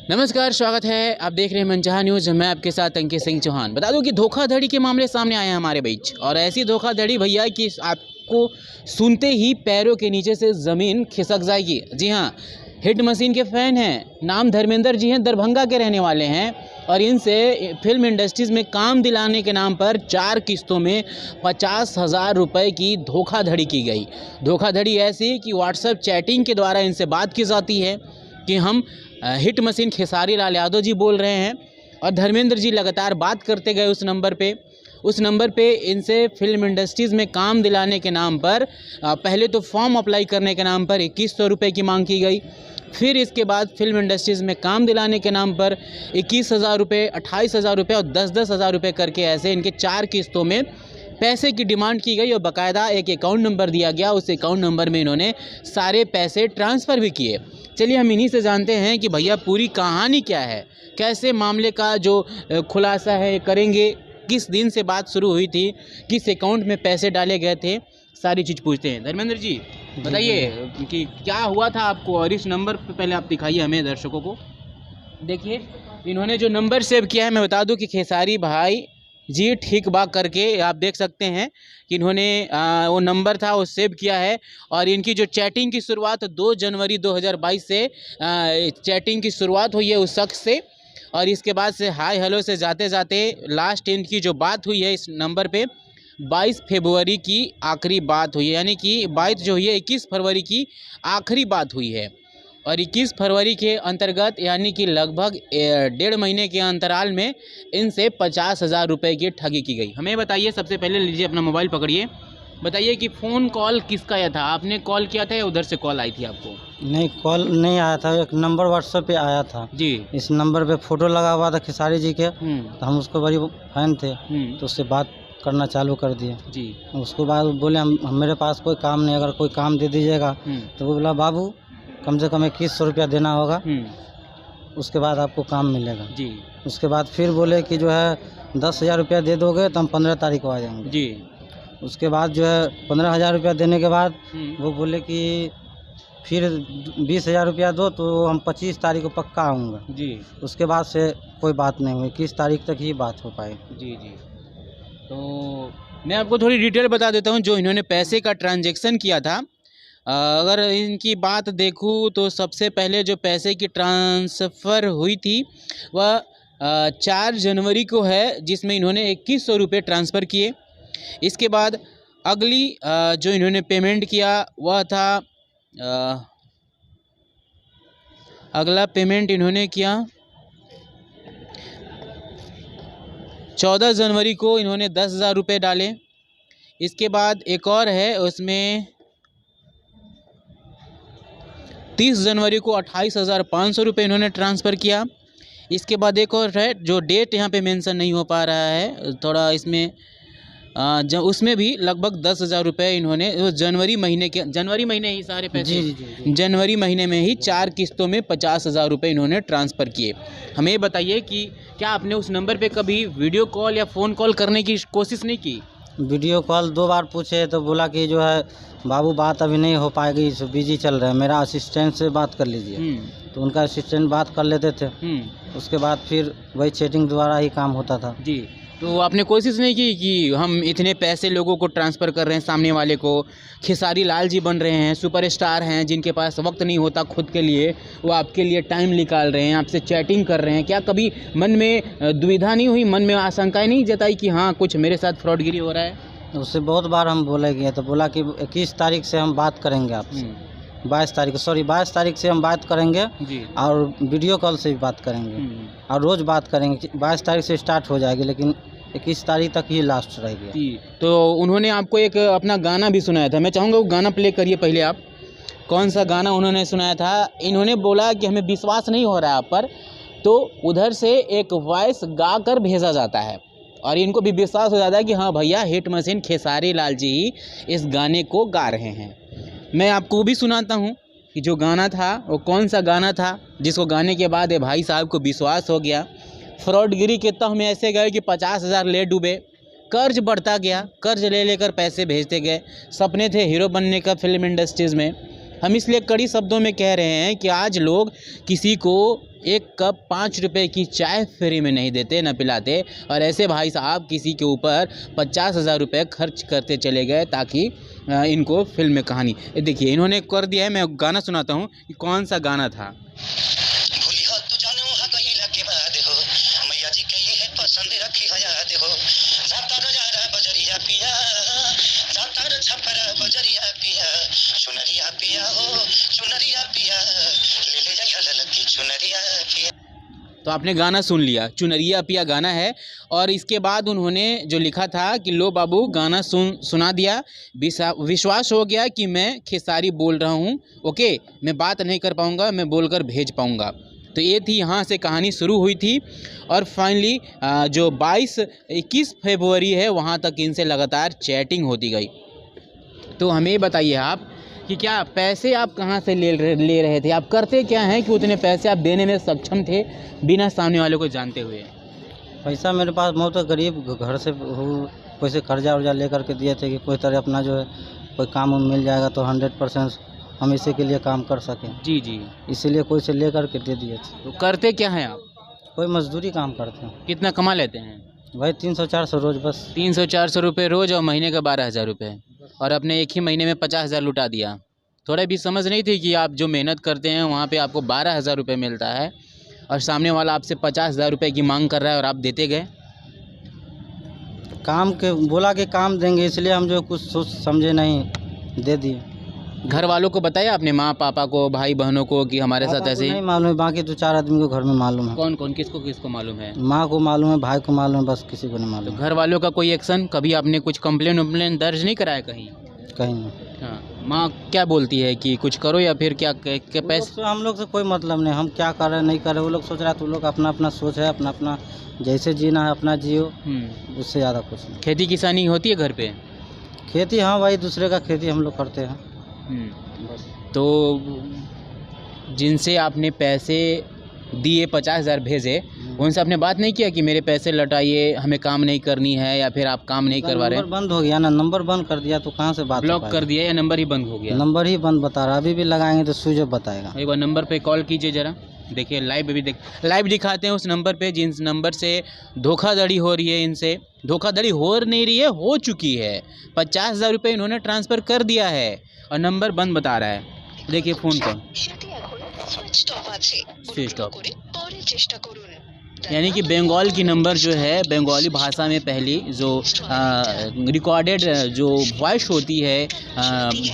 नमस्कार, स्वागत है। आप देख रहे हैं मनचाहा न्यूज़। मैं आपके साथ अंकित सिंह चौहान। बता दूं कि धोखाधड़ी के मामले सामने आए हैं हमारे बीच, और ऐसी धोखाधड़ी भैया कि आपको सुनते ही पैरों के नीचे से ज़मीन खिसक जाएगी। जी हाँ, हिट मशीन के फ़ैन हैं, नाम धर्मेंद्र जी हैं, दरभंगा के रहने वाले हैं, और इनसे फिल्म इंडस्ट्रीज़ में काम दिलाने के नाम पर 4 किस्तों में 50,000 रुपये की धोखाधड़ी की गई। धोखाधड़ी ऐसी कि व्हाट्सएप चैटिंग के द्वारा इनसे बात की जाती है कि हम हिट मशीन खेसारी लाल यादव जी बोल रहे हैं, और धर्मेंद्र जी लगातार बात करते गए उस नंबर पे इनसे फिल्म इंडस्ट्रीज़ में काम दिलाने के नाम पर पहले तो फॉर्म अप्लाई करने के नाम पर 2100 रुपये की मांग की गई। फिर इसके बाद फिल्म इंडस्ट्रीज़ में काम दिलाने के नाम पर 21,000 रुपये, 28,000 रुपये और 10-10 हज़ार रुपये करके ऐसे इनके 4 किस्तों में पैसे की डिमांड की गई, और बाकायदा एक अकाउंट नंबर दिया गया। उस अकाउंट नंबर में इन्होंने सारे पैसे ट्रांसफ़र भी किए। चलिए हम इन्हीं से जानते हैं कि भैया पूरी कहानी क्या है, कैसे मामले का जो खुलासा है करेंगे, किस दिन से बात शुरू हुई थी, किस अकाउंट में पैसे डाले गए थे, सारी चीज़ पूछते हैं। धर्मेंद्र जी बताइए कि क्या हुआ था आपको, और इस नंबर पे पहले आप दिखाइए हमें दर्शकों को। देखिए इन्होंने जो नंबर सेव किया है, मैं बता दूं कि खेसारी भाई जी ठीक बा करके आप देख सकते हैं कि इन्होंने वो नंबर था वो सेव किया है। और इनकी जो चैटिंग की शुरुआत 2 जनवरी 2022 से चैटिंग की शुरुआत हुई है उस शख्स से, और इसके बाद से हाय हेलो से जाते जाते लास्ट इनकी जो बात हुई है इस नंबर पे 22 फरवरी की आखिरी बात हुई है, यानी कि बात जो हुई है 21 फरवरी की आखिरी बात हुई है। और 21 फरवरी के अंतर्गत यानी कि लगभग 1.5 महीने के अंतराल में इनसे 50,000 रुपये की ठगी की गई। हमें बताइए, सबसे पहले लीजिए अपना मोबाइल पकड़िए, बताइए कि फ़ोन कॉल किसका आया था, आपने कॉल किया था या उधर से कॉल आई थी आपको? नहीं, कॉल नहीं आया था, एक नंबर व्हाट्सएप पे आया था जी। इस नंबर पे फ़ोटो लगा हुआ था खेसारी जी के, तो हम उसको बड़ी फैन थे, तो उससे बात करना चालू कर दिए जी। उसको बाद बोले हम मेरे पास कोई काम नहीं, अगर कोई काम दे दीजिएगा। तो वो बोला बाबू कम से कम 2100 रुपया देना होगा, उसके बाद आपको काम मिलेगा। जी। उसके बाद फिर बोले कि जो है 10,000 रुपया दे दोगे तो हम 15 तारीख को आ जाएंगे। जी। उसके बाद जो है 15,000 रुपया देने के बाद वो बोले कि फिर 20,000 रुपया दो तो हम 25 तारीख को पक्का आऊँगा। जी। उसके बाद से कोई बात नहीं हुई, 21 तारीख तक ही बात हो पाई। जी। जी। तो मैं आपको थोड़ी डिटेल बता देता हूँ जो इन्होंने पैसे का ट्रांजैक्शन किया था। अगर इनकी बात देखूँ तो सबसे पहले जो पैसे की ट्रांसफ़र हुई थी वह 4 जनवरी को है, जिसमें इन्होंने 2100 रुपये ट्रांसफ़र किए। इसके बाद अगली जो इन्होंने पेमेंट किया वह था अगला पेमेंट इन्होंने किया 14 जनवरी को, इन्होंने 10,000 रुपये डाले। इसके बाद एक और है, उसमें 30 जनवरी को 28,500 रुपये इन्होंने ट्रांसफ़र किया। इसके बाद एक और है, जो डेट यहाँ पे मेंशन नहीं हो पा रहा है थोड़ा इसमें, उसमें भी लगभग 10,000 रुपये इन्होंने जनवरी महीने ही सारे पैसे जी। जनवरी महीने में ही 4 किस्तों में 50,000 रुपये इन्होंने ट्रांसफ़र किए। हमें बताइए कि क्या आपने उस नंबर पे कभी वीडियो कॉल या फ़ोन कॉल करने की कोशिश नहीं की? वीडियो कॉल 2 बार पूछे तो बोला कि जो है बाबू बात अभी नहीं हो पाएगी, बिजी चल रहे हैं, मेरा असिस्टेंट से बात कर लीजिए। तो उनका असिस्टेंट बात कर लेते थे। उसके बाद फिर वही चैटिंग द्वारा ही काम होता था। जी। तो आपने कोशिश नहीं की कि हम इतने पैसे लोगों को ट्रांसफ़र कर रहे हैं, सामने वाले को खेसारी लाल जी बन रहे हैं, सुपरस्टार हैं, जिनके पास वक्त नहीं होता खुद के लिए, वो आपके लिए टाइम निकाल रहे हैं, आपसे चैटिंग कर रहे हैं, क्या कभी मन में दुविधा नहीं हुई, मन में आशंकाएं नहीं जताई कि हाँ कुछ मेरे साथ फ्रॉडगिरी हो रहा है? उससे बहुत बार हम बोले गए, तो बोला कि 21 तारीख से हम बात करेंगे आपसे, 22 तारीख से हम बात करेंगे जी। और वीडियो कॉल से भी बात करेंगे और रोज़ बात करेंगे। 22 तारीख से स्टार्ट हो जाएगी, लेकिन 21 तारीख तक ही लास्ट रहेगी जी। तो उन्होंने आपको एक अपना गाना भी सुनाया था, मैं चाहूँगा वो गाना प्ले करिए पहले आप। कौन सा गाना उन्होंने सुनाया था? इन्होंने बोला कि हमें विश्वास नहीं हो रहा है आप पर, तो उधर से एक वॉइस गा कर भेजा जाता है, और इनको भी विश्वास हो जाता है कि हाँ भैया हिट मशीन खेसारी लाल जी ही इस गाने को गा रहे हैं। मैं आपको भी सुनाता हूँ कि जो गाना था वो कौन सा गाना था, जिसको गाने के बाद ये भाई साहब को विश्वास हो गया। फ्रॉडगिरी के तह में ऐसे गए कि 50,000 ले डूबे, कर्ज बढ़ता गया, कर्ज ले लेकर पैसे भेजते गए। सपने थे हीरो बनने का फिल्म इंडस्ट्रीज़ में, हम इसलिए कड़ी शब्दों में कह रहे हैं कि आज लोग किसी को 1 कप 5 रुपए की चाय फ्री में नहीं देते, न पिलाते, और ऐसे भाई साहब किसी के ऊपर 50,000 रुपये खर्च करते चले गए ताकि इनको फिल्म में कहानी। देखिए इन्होंने कर दिया है। मैं गाना सुनाता हूँ कि कौन सा गाना था। तो आपने गाना सुन लिया, चुनरिया पिया गाना है। और इसके बाद उन्होंने जो लिखा था कि लो बाबू गाना सुना दिया, विश्वास हो गया कि मैं खेसारी बोल रहा हूँ, ओके, मैं बात नहीं कर पाऊँगा, मैं बोलकर भेज पाऊँगा। तो ये थी, यहाँ से कहानी शुरू हुई थी और फाइनली जो 21 फरवरी है वहाँ तक इनसे लगातार चैटिंग होती गई। तो हमें बताइए आप कि क्या पैसे आप कहाँ से ले रहे थे, आप करते क्या हैं कि उतने पैसे आप देने में सक्षम थे बिना सामने वाले को जानते हुए? पैसा मेरे पास बहुत गरीब घर से कोई से कर्जा वर्जा लेकर के दिए थे कि कोई तरह अपना जो है कोई काम मिल जाएगा तो 100% हम इसी के लिए काम कर सकें। जी जी, इसीलिए कोई से लेकर के दे दिए थे। तो करते क्या हैं आप? कोई मजदूरी काम करते हैं। कितना कमा लेते हैं भाई? 300-400 रोज, बस 300-400 रुपये रोज़ और महीने का 12,000 रुपये, और अपने एक ही महीने में 50,000 लुटा दिया। थोड़ा भी समझ नहीं थी कि आप जो मेहनत करते हैं वहाँ पे आपको 12,000 रुपये मिलता है और सामने वाला आपसे 50,000 रुपये की मांग कर रहा है और आप देते गए? काम के बोला कि काम देंगे, इसलिए हम जो कुछ सोच समझे नहीं, दे दिए। घर वालों को बताया आपने, माँ पापा को, भाई बहनों को कि हमारे साथ ऐसे? नहीं मालूम है, बाकी 2-4 आदमी को घर में मालूम है। कौन कौन, किसको किसको मालूम है? माँ को मालूम है, भाई को मालूम है, बस किसी को नहीं मालूम। तो घर वालों का कोई एक्शन, कभी आपने कुछ कंप्लेन दर्ज नहीं कराया कहीं? कहीं नहीं। हाँ, माँ क्या बोलती है कि कुछ करो या फिर क्या पैसे? हम लोग से कोई मतलब नहीं, हम क्या कर रहे नहीं कर रहे, वो लोग सोच रहा है, तो लोग अपना अपना सोच है, अपना अपना जैसे जीना है अपना जियो, उससे ज़्यादा कुछ नहीं। खेती किसानी होती है घर पे? खेती, हाँ भाई, दूसरे का खेती हम लोग करते हैं। बस। तो जिनसे आपने पैसे दिए, 50,000 भेजे, उनसे आपने बात नहीं किया कि मेरे पैसे लौटाइए, हमें काम नहीं करनी है, या फिर आप काम नहीं करवा रहे? नंबर बंद हो गया ना, नंबर बंद कर दिया तो कहाँ से बात? ब्लॉक कर दिया या नंबर ही बंद हो गया? नंबर ही बंद बता रहा, अभी भी लगाएंगे तो स्विच ऑफ बताएगा। एक बार नंबर पे कॉल कीजिए ज़रा, देखिए लाइव भी लाइव दिखाते हैं उस नंबर पे जिन नंबर से धोखाधड़ी हो रही है। इनसे धोखाधड़ी हो नहीं रही है, हो चुकी है। 50,000 रुपये इन्होंने ट्रांसफ़र कर दिया है और नंबर बंद बता रहा है। देखिए फ़ोन का स्विच ऑफ, यानी कि बंगाल की नंबर जो है, बंगाली भाषा में पहली जो रिकॉर्डेड जो वॉइस होती है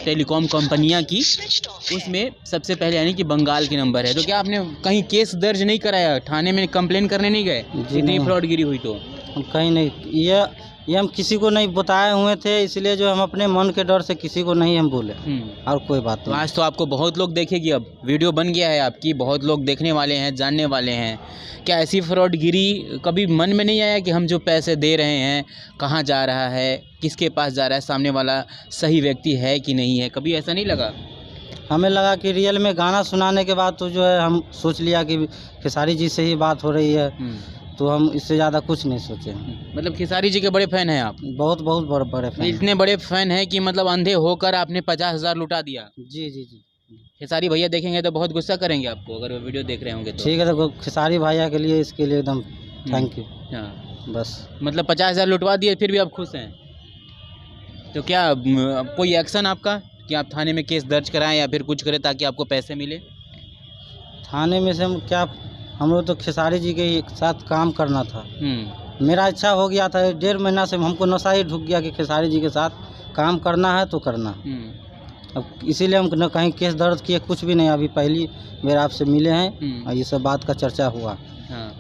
टेलीकॉम कंपनियां की, उसमें सबसे पहले यानी कि बंगाल की नंबर है। तो क्या आपने कहीं केस दर्ज नहीं कराया, थाने में कंप्लेन करने नहीं गए? इतनी फ्रॉडगिरी हुई तो कहीं नहीं, ये हम किसी को नहीं बताए हुए थे, इसलिए जो हम अपने मन के डर से किसी को नहीं हम बोले, और कोई बात तो आज तो आपको बहुत लोग देखेगी, अब वीडियो बन गया है आपकी, बहुत लोग देखने वाले हैं, जानने वाले हैं। क्या ऐसी फ्रॉडगिरी कभी मन में नहीं आया कि हम जो पैसे दे रहे हैं कहाँ जा रहा है, किसके पास जा रहा है, सामने वाला सही व्यक्ति है कि नहीं है? कभी ऐसा नहीं लगा? हमें लगा कि रियल में गाना सुनाने के बाद तो जो है हम सोच लिया कि खेसारी जी से ही बात हो रही है, तो हम इससे ज़्यादा कुछ नहीं सोचे। मतलब खेसारी जी के बड़े फ़ैन हैं आप? बहुत बहुत बड़े फ़ैन। इतने बड़े फ़ैन हैं कि मतलब अंधे होकर आपने 50,000 लुटा दिया? जी जी जी। खेसारी भैया देखेंगे तो बहुत गुस्सा करेंगे आपको, अगर वो वीडियो देख रहे होंगे तो। ठीक है, तो खेसारी भैया के लिए इसके लिए एकदम थैंक यू। हाँ, बस। मतलब 50,000 लुटवा दिए, फिर भी आप खुश हैं? तो क्या कोई एक्शन आपका कि आप थाने में केस दर्ज कराएं या फिर कुछ करें ताकि आपको पैसे मिले? थाने में से हम क्या, हम लोग तो खेसारी जी के साथ काम करना था। मेरा इच्छा हो गया था, 1.5 महीना से हमको नशा ही ढुक गया कि खेसारी जी के साथ काम करना है तो करना। अब इसीलिए हम न कहीं केस दर्ज किए, कुछ भी नहीं। अभी पहली बार आपसे मिले हैं और ये सब बात का चर्चा हुआ। हाँ,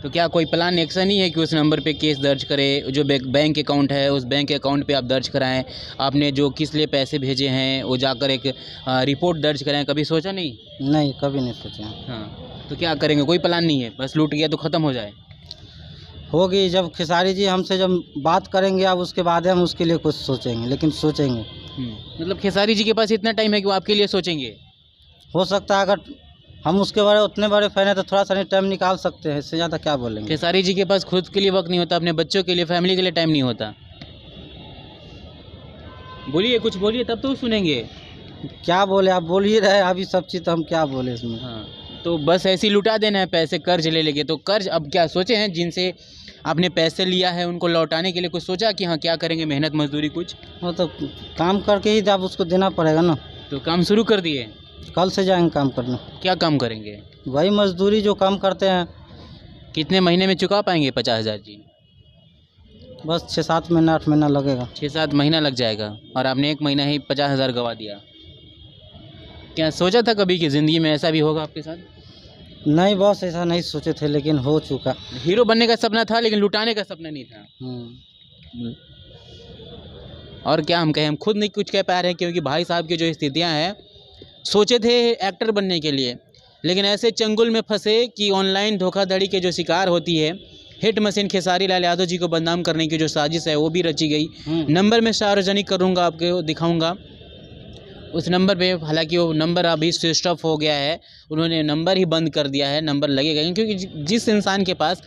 तो क्या कोई प्लान एक्शन ही है कि उस नंबर पे केस दर्ज करें, जो बैंक अकाउंट है उस बैंक अकाउंट पे आप दर्ज कराएं, आपने जो किस लिए पैसे भेजे हैं वो जाकर एक रिपोर्ट दर्ज कराएं? कभी सोचा नहीं? नहीं, कभी नहीं सोचा। हाँ, तो क्या करेंगे? कोई प्लान नहीं है, बस लूट गया तो ख़त्म हो जाए? होगी, जब खेसारी जी हमसे जब बात करेंगे अब उसके बाद हम उसके लिए कुछ सोचेंगे, लेकिन सोचेंगे। मतलब खेसारी जी के पास इतना टाइम है कि वो आपके लिए सोचेंगे? हो सकता है, अगर हम उसके बारे उतने बड़े फैन है तो थोड़ा सा टाइम निकाल सकते हैं, इससे ज़्यादा क्या बोलेंगे। खेसारी जी के पास खुद के लिए वक्त नहीं होता, अपने बच्चों के लिए, फैमिली के लिए टाइम नहीं होता? बोलिए, कुछ बोलिए तब तो सुनेंगे। क्या बोले, आप बोल ही रहे अभी सब चीज़, तो हम क्या बोले इसमें। हाँ, तो बस ऐसे ही लुटा देना है पैसे, कर्ज ले लेके। तो कर्ज अब क्या सोचे हैं, जिनसे आपने पैसे लिया है उनको लौटाने के लिए कुछ सोचा कि हाँ क्या करेंगे, मेहनत मजदूरी कुछ? वो तो काम करके ही आप उसको देना पड़ेगा ना। तो काम शुरू कर दिए? कल से जाएंगे काम करने। क्या काम करेंगे? वही मजदूरी जो काम करते हैं। कितने महीने में चुका पाएंगे 50,000 जी? बस 6-7 महीना 8 महीना लगेगा। 6-7 महीना लग जाएगा, और आपने 1 महीना ही 50,000 गवा दिया। क्या सोचा था कभी कि ज़िंदगी में ऐसा भी होगा आपके साथ? नहीं बॉस, ऐसा नहीं सोचे थे, लेकिन हो चुका। हीरो बनने का सपना था, लेकिन लुटाने का सपना नहीं था। और क्या हम कहें, हम खुद नहीं कुछ कह पा रहे हैं, क्योंकि भाई साहब की जो स्थितियां हैं, सोचे थे एक्टर बनने के लिए, लेकिन ऐसे चंगुल में फंसे कि ऑनलाइन धोखाधड़ी के जो शिकार होती है, हिट मशीन खेसारी लाल यादव जी को बदनाम करने की जो साजिश है वो भी रची गई। नंबर मैं सार्वजनिक करूँगा, आपको दिखाऊँगा उस नंबर पे। हालांकि वो नंबर अभी स्विच ऑफ हो गया है, उन्होंने नंबर ही बंद कर दिया है, नंबर लगेगा नहीं, क्योंकि जिस इंसान के पास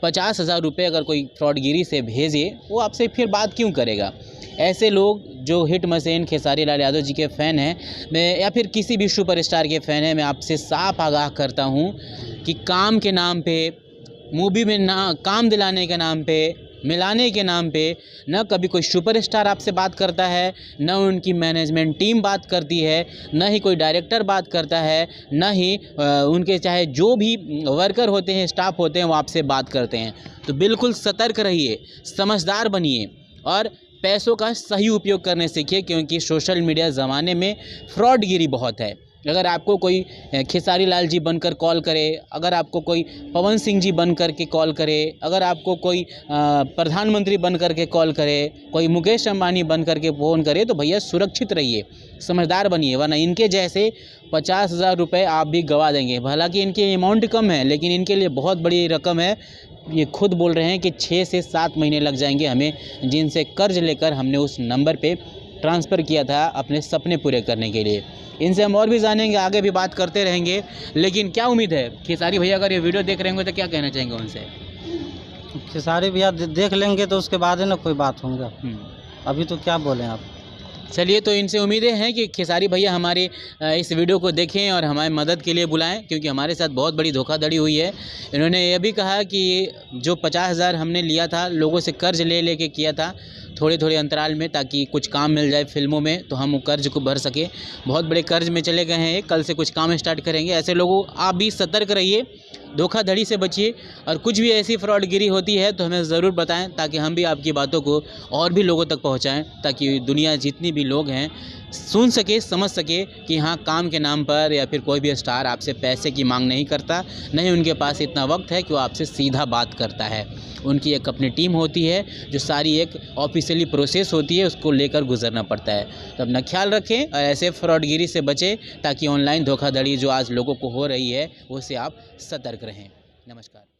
50,000 रुपये अगर कोई फ्रॉडगिरी से भेजे, वो आपसे फिर बात क्यों करेगा। ऐसे लोग जो हिट मशीन खेसारी लाल यादव जी के फ़ैन हैं, मैं या फिर किसी भी सुपरस्टार के फ़ैन हैं, मैं आपसे साफ आगाह करता हूँ कि काम के नाम पे, मूवी में ना काम दिलाने के नाम पे, मिलाने के नाम पे, न कभी कोई सुपरस्टार आपसे बात करता है, न उनकी मैनेजमेंट टीम बात करती है, न ही कोई डायरेक्टर बात करता है, न ही उनके चाहे जो भी वर्कर होते हैं, स्टाफ होते हैं, वो आपसे बात करते हैं। तो बिल्कुल सतर्क रहिए, समझदार बनिए और पैसों का सही उपयोग करने सीखिए, क्योंकि सोशल मीडिया ज़माने में फ्रॉडगिरी बहुत है। अगर आपको कोई खेसारी लाल जी बनकर कॉल करे, अगर आपको कोई पवन सिंह जी बन कर के कॉल करे, अगर आपको कोई प्रधानमंत्री बन कर के कॉल करे, कोई मुकेश अंबानी बन कर के फ़ोन करे, तो भैया सुरक्षित रहिए, समझदार बनिए, वरना इनके जैसे 50,000 रुपये आप भी गवा देंगे। हालांकि इनकी अमाउंट कम है, लेकिन इनके लिए बहुत बड़ी रकम है। ये खुद बोल रहे हैं कि 6 से 7 महीने लग जाएंगे हमें, जिनसे कर्ज लेकर हमने उस नंबर पे ट्रांसफ़र किया था अपने सपने पूरे करने के लिए। इनसे हम और भी जानेंगे, आगे भी बात करते रहेंगे। लेकिन क्या उम्मीद है, खेसारी भैया अगर ये वीडियो देख रहे होंगे तो क्या कहना चाहेंगे उनसे? खेसारी भैया देख लेंगे तो उसके बाद है ना कोई बात होगा, अभी तो क्या बोलें आप। चलिए, तो इनसे उम्मीदें हैं कि खेसारी भैया हमारे इस वीडियो को देखें और हमारी मदद के लिए बुलाएं, क्योंकि हमारे साथ बहुत बड़ी धोखाधड़ी हुई है। इन्होंने ये भी कहा कि जो 50,000 हमने लिया था, लोगों से कर्ज ले लेके किया था थोड़े थोड़े अंतराल में, ताकि कुछ काम मिल जाए फिल्मों में, तो हम वो कर्ज को भर सके। बहुत बड़े कर्ज में चले गए हैं, कल से कुछ काम स्टार्ट करेंगे। ऐसे लोगों आप भी सतर्क रहिए, धोखाधड़ी से बचिए, और कुछ भी ऐसी फ्रॉडगिरी होती है तो हमें ज़रूर बताएं, ताकि हम भी आपकी बातों को और भी लोगों तक पहुंचाएं, ताकि दुनिया जितनी भी लोग हैं सुन सके, समझ सके कि हाँ, काम के नाम पर या फिर कोई भी स्टार आपसे पैसे की मांग नहीं करता, नहीं उनके पास इतना वक्त है कि वो आपसे सीधा बात करता है। उनकी एक अपनी टीम होती है, जो सारी एक ऑफिशियली प्रोसेस होती है, उसको लेकर गुजरना पड़ता है। तो अपना ख्याल रखें और ऐसे फ्रॉडगिरी से बचें, ताकि ऑनलाइन धोखाधड़ी जो आज लोगों को हो रही है, उससे आप सतर्क रहें। नमस्कार।